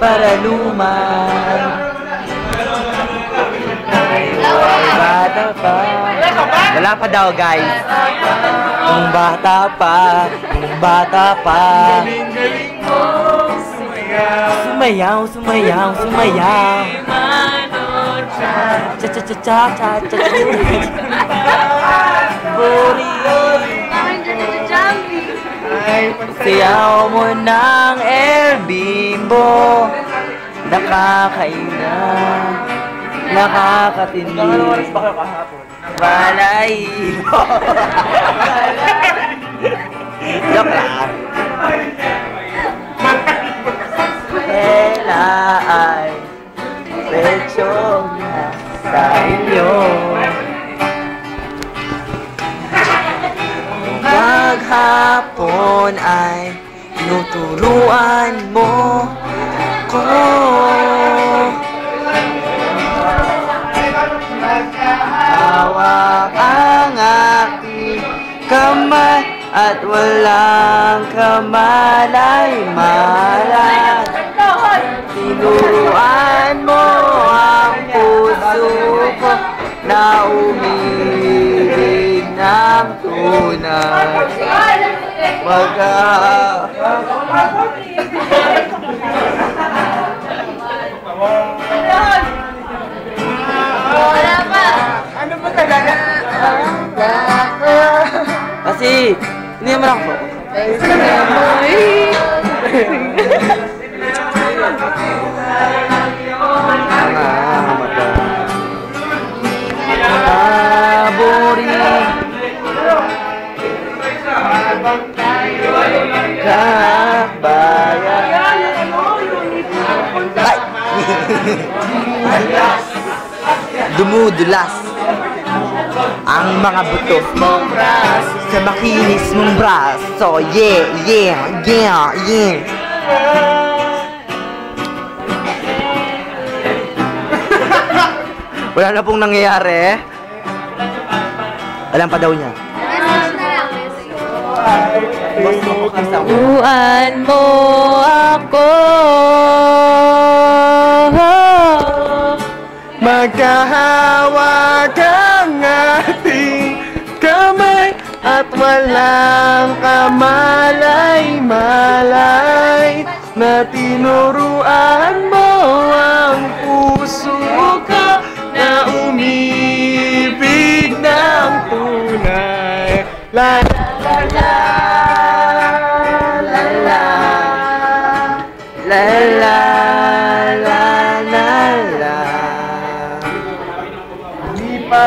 paraluman. Bata pa. Wala pa daw, guys. Kung bata pa, kung bata pa. Sumayaw, sumayaw, sumayaw. Cha-cha-cha-cha-cha-cha. Sayaw mo ng Air Bimbo. Nakakaina, nakakatindi. Balay. Joke lang. Ela ay pechong sa inyo. Maghapon ay tinuturuan mo ko. Hawak ang aking kamay at walang kamalay-malay. Tinuruan mo ang puso ko na umibig ng tunay. Ano ba talaga? Kasi, hindi naman ako. Dumudulas ang mga buto mong braso sa makinis mong braso. Yeah, yeah, yeah, yeah. Wala na pong nangyayari. Alam pa daw niya. Turuan mo ako. Magkahawak ang ating kamay at walang kamalay-malay na tinuruan mo ang puso ko na umibig ng tunay. La la la la la la la.